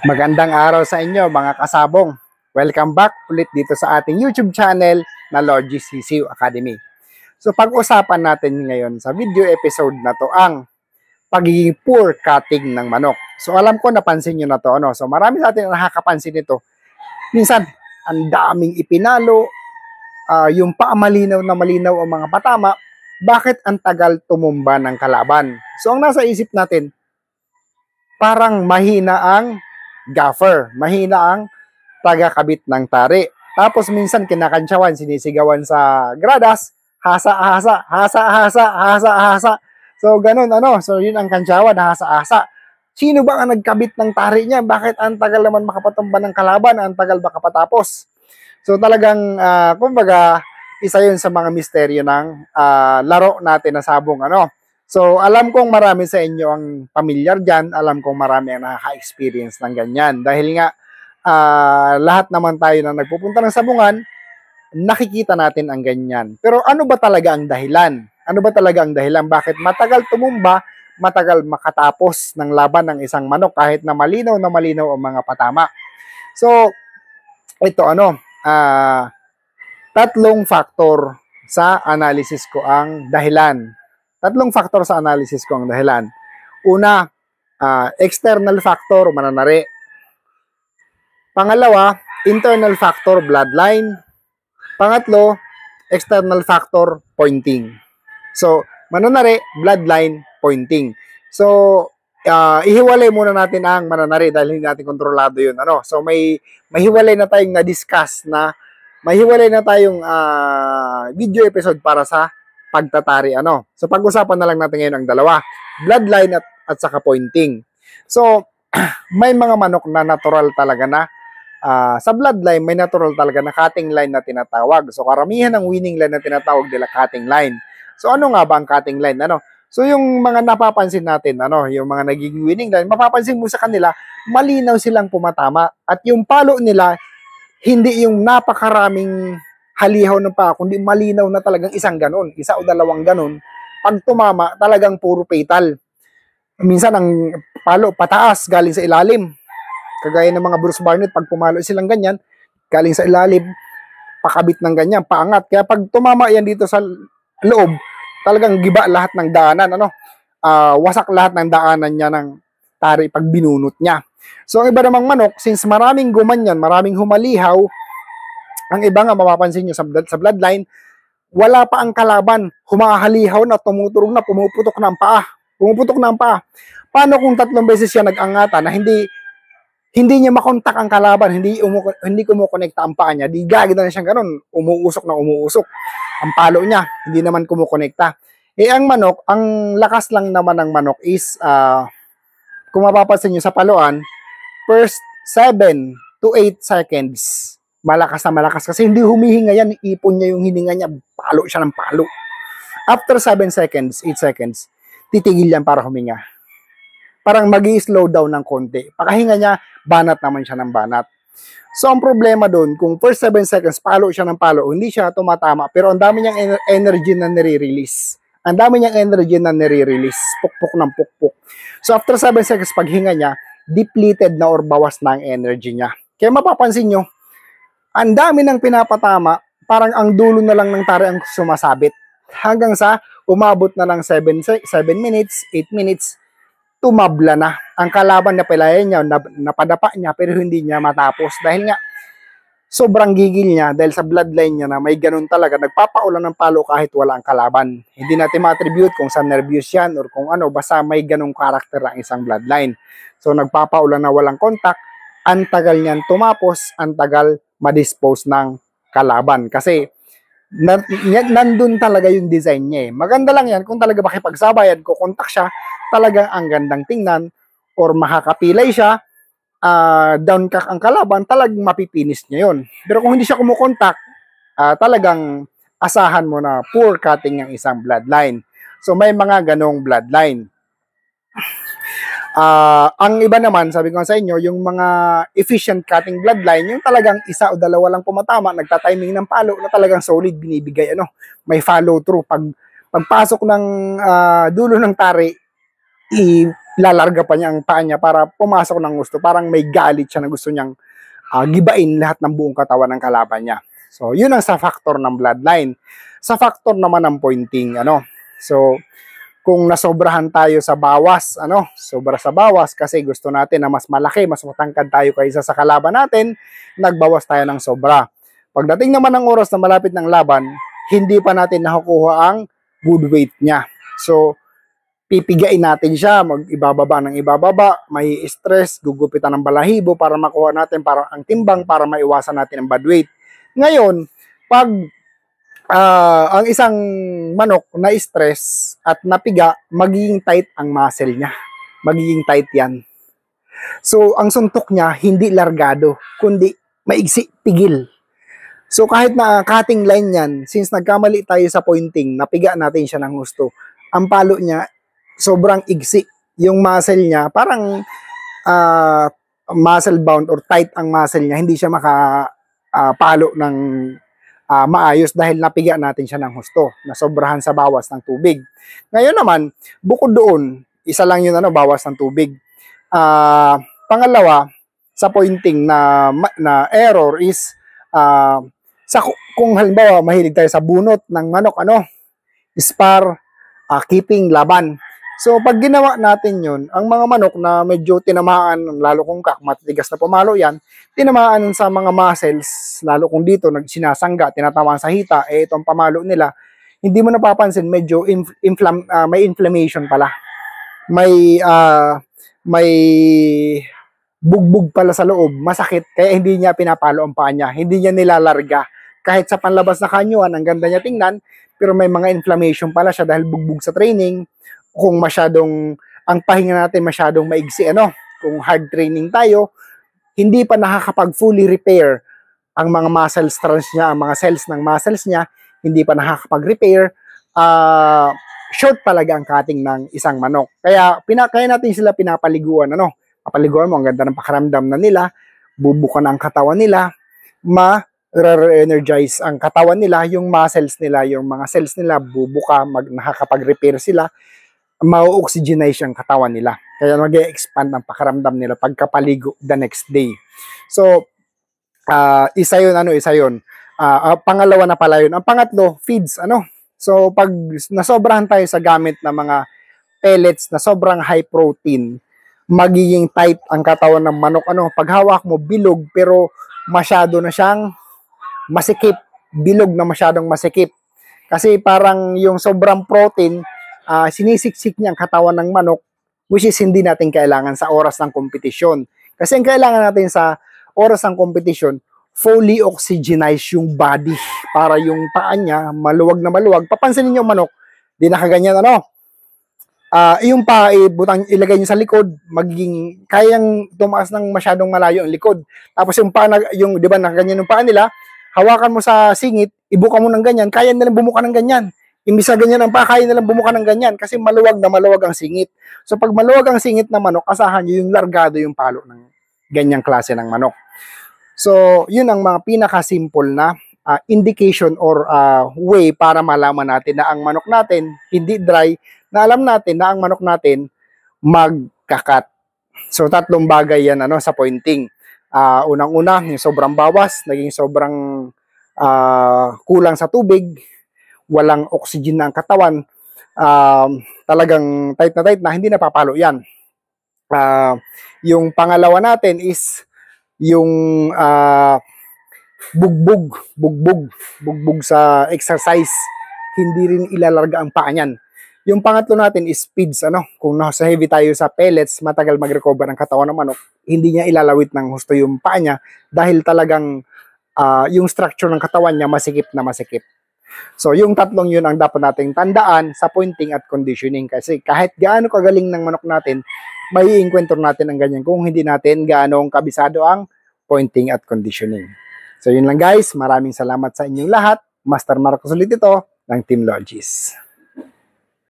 Magandang araw sa inyo mga kasabong. Welcome back ulit dito sa ating YouTube channel na Lord G CCU Academy. So pag-usapan natin ngayon sa video episode na to ang pagiging poor cutting ng manok. So alam ko napansin nyo na to. So marami sa atin nakakapansin ito. Minsan, ang daming ipinalo, yung malinaw na malinaw ang mga patama, bakit ang tagal tumumba ng kalaban? So ang nasa isip natin, parang mahina ang gaffer, mahina ang tagakabit ng tari. Tapos minsan kinakantsawan, sinisigawan sa gradas, hasa, hasa, hasa, hasa, hasa, hasa. So ganun, so yun ang kantsawan, hasa, hasa. Sino ba ang nagkabit ng tari niya? Bakit ang tagal naman makapatumba ng kalaban? Ang tagal makapatapos? So talagang, kumbaga, isa yun sa mga misteryo ng laro natin na sabong, So, alam kong marami sa inyo ang pamilyar dyan. Alam kong marami ang nakaka-experience ng ganyan. Dahil nga, lahat naman tayo na nagpupunta ng sabungan, nakikita natin ang ganyan. Pero ano ba talaga ang dahilan? Ano ba talaga ang dahilan? Bakit matagal tumumba, matagal makatapos ng laban ng isang manok kahit na malinaw ang mga patama? So, ito tatlong factor sa analysis ko ang dahilan. Tatlong factor sa analysis ko ang dahilan. Una, external factor, mananari. Pangalawa, internal factor, bloodline. Pangatlo, external factor, pointing. So, mananari, bloodline, pointing. So, ihiwalay muna natin ang mananari dahil hindi natin kontrolado yun. So, may hiwalay na tayong na-discuss na mahiwalay na tayong video episode para sa pagtatari. So, pag-usapan na lang natin ngayon ang dalawa. Bloodline at saka pointing. So, may mga manok na natural talaga na sa bloodline, may natural talaga na cutting line na tinatawag. So, karamihan ng winning line na tinatawag nila cutting line. So, ano nga ba ang cutting line? So, yung mga napapansin natin, yung mga nagiging winning line, mapapansin mo sa kanila, malinaw silang pumatama. At yung palo nila, hindi yung napakaraming halihaw ng paa, kundi malinaw na talagang isang ganon, isa o dalawang ganon. Pag tumama, talagang puro fatal. Minsan ang palo pataas, galing sa ilalim. Kagaya ng mga Bruce Barnett, pag pumalo silang ganyan, galing sa ilalim, pakabit ng ganyan, paangat. Kaya pag tumama yan dito sa loob, talagang giba lahat ng daanan, wasak lahat ng daanan niya ng tari pag binunot niya. So, ang iba namang manok, since maraming gumanyan, maraming humalihaw, ang iba nga mapapansin nyo sa bloodline, wala pa ang kalaban, humahalihaw na, tumuturong na, pumuputok na ang paa. Paano kung 3 beses siya nag-angatan na hindi niya makontak ang kalaban, hindi kumukonekta ang paa niya, di gagawin na siyang ganun, umuusok ang palo niya, hindi naman kumukonekta. Ang manok, ang lakas lang naman ng manok is, kung mapapansin nyo sa paluan, first 7 to 8 seconds, malakas na malakas. Kasi hindi humihinga yan, ipon niya yung hininga niya, palo siya ng palo. After 7 seconds, 8 seconds, titigil yan para huminga. Parang mag-i-slow down ng konti. Pagkahinga niya, banat naman siya ng banat. So, ang problema doon, kung first 7 seconds, palo siya ng palo, hindi siya tumatama, pero ang dami niyang energy na nire-release. Pukpuk ng pukpuk. So, after 7 seconds, paghinga niya, depleted na or bawas na ang energy niya. Kaya mapapansin nyo, ang dami ng pinapatama, parang ang dulo na lang ng tari ang sumasabit. Hanggang sa umabot na lang 7 minutes, 8 minutes, tumabla na. Ang kalaban na palayan niya, napadapa niya, pero hindi niya matapos. Dahil nga, sobrang gigil niya dahil sa bloodline niya na may ganun talaga, nagpapaulan ng palo kahit wala ang kalaban. Hindi natin ma-attribute kung sa nervous yan or kung ano, basta may ganung karakter ang isang bloodline. So, nagpapaulan na walang contact, ang tagal niyan tumapos, ang tagal ma-dispose ng kalaban. Kasi, nandun talaga yung design niya. Maganda lang yan kung talaga makipagsabayan, kukontak siya, talagang ang gandang tingnan, or makakapilay siya, down cock ang kalaban, talagang mapipinis niya yun. Pero kung hindi siya kumukontak, talagang asahan mo na poor cutting ng isang bloodline. So, may mga ganong bloodline. Ang iba naman, sabi ko sa inyo, yung mga efficient cutting bloodline, yung talagang isa o dalawa lang pumatama, nagtatiming ng palo na talagang solid binibigay, may follow through. Pagpasok ng dulo ng tari, lalarga pa niya ang paa niya para pumasok ng gusto. Parang may galit siya na gusto niyang gibain lahat ng buong katawan ng kalaban niya. So, yun ang sa factor ng bloodline. Sa factor naman ng pointing, so, kung nasobrahan tayo sa bawas, sobra sa bawas kasi gusto natin na mas malaki, mas matangkad tayo kaysa sa kalaban natin, nagbawas tayo ng sobra. Pagdating naman ng oras na malapit ng laban, hindi pa natin nakukuha ang good weight niya. So, pipigain natin siya, mag-ibababa ng ibababa, may stress, gugupitan ng balahibo para makuha natin para ang timbang para maiwasan natin ang bad weight. Ngayon, pag ang isang manok na stress at napiga, magiging tight ang muscle niya. Magiging tight yan. So, ang suntok niya, hindi largado, kundi maigsi, pigil. So, kahit na cutting line yan, since nagkamali tayo sa pointing, napiga natin siya ng gusto, ang palo niya, sobrang igsi. Yung muscle niya, parang muscle bound or tight ang muscle niya, hindi siya makapalo ng maayos dahil napiga natin siya ng husto, nasobrahan sa bawas ng tubig. Ngayon naman, bukod doon, isa lang yun bawas ng tubig. Pangalawa, sa pointing na error is, kung halimbawa mahilig tayo sa bunot ng manok, spar, keeping, laban. So, pag ginawa natin yun, ang mga manok na medyo tinamaan, lalo kung matigas na pumalo yan, tinamaan sa mga muscles, lalo kung dito, sinasangga, tinatamaan sa hita, itong pamalo nila, hindi mo napapansin, medyo may inflammation pala. May bugbog pala sa loob, masakit, kaya hindi niya pinapalo ang paa niya, hindi niya nilalarga. Kahit sa panlabas na kanyuan, ang ganda niya tingnan, pero may mga inflammation pala siya dahil bugbog sa training, kung ang pahinga natin masyadong maigsi, kung hard training tayo, hindi pa nakakapag fully repair ang mga muscle strands niya, ang mga cells ng muscles niya, hindi pa nakakapag-repair, short talaga ang cutting ng isang manok. Kaya natin sila pinapaliguan, papaliguan mo, ang ganda ng pakaramdam na nila, bubukan ang katawan nila, re-energize ang katawan nila, yung muscles nila, yung mga cells nila, bubuka, nakakapag-repair sila, mau-oxygenize ang katawan nila. Kaya mag-e-expand ang pakaramdam nila pagkapaligo the next day. So, isa yun. Pangalawa na pala yun. Ang pangatlo, feeds, So, pag nasobrahan tayo sa gamit ng mga pellets na sobrang high protein, magiging tight ang katawan ng manok. Pag hawak mo, bilog, pero masyado na siyang masikip. Bilog na masyadong masikip. Kasi parang yung sobrang protein, sinisiksik niya ang katawan ng manok, which is hindi natin kailangan sa oras ng kompetisyon. Kasi ang kailangan natin sa oras ng kompetisyon, fully oxygenize yung body para yung paa niya maluwag na maluwag. Papansinin niyo yung manok, di nakaganyan, yung paa, ilagay niyo sa likod, magiging kayang tumaas ng masyadong malayo ang likod. Tapos yung paa, di ba nakaganyan yung paa nila, hawakan mo sa singit, ibuka mo ng ganyan, kaya nilang bumuka ng ganyan. Imbis na ganyan ang paa, kaya nilang bumuka ng ganyan kasi maluwag na maluwag ang singit. So pag maluwag ang singit na manok, asahan nyo yung largado yung palo ng ganyang klase ng manok. So yun ang mga pinaka-simple na indication or way para malaman natin na ang manok natin hindi dry, na alam natin na ang manok natin magkakat. So tatlong bagay yan sa pointing. Unang-una, yung sobrang bawas, naging sobrang kulang sa tubig, walang oxygen na ang katawan, talagang tight na hindi napapalo yan. Yung pangalawa natin is yung bugbog sa exercise, hindi rin ilalarga ang paa niyan. Yung pangatlo natin is speeds, kung nasa heavy tayo sa pellets, matagal mag-recover ang katawan ng manok, hindi niya ilalawit ng husto yung paa niya dahil talagang yung structure ng katawan niya masikip na masikip. So, yung tatlong yun ang dapat nating tandaan sa pointing at conditioning. Kasi kahit gaano kagaling ng manok natin, may i-encounter natin ang ganyan kung hindi natin gaano kabisado ang pointing at conditioning. So, yun lang guys. Maraming salamat sa inyong lahat. Master Marcos ulit ito ng Team Logis.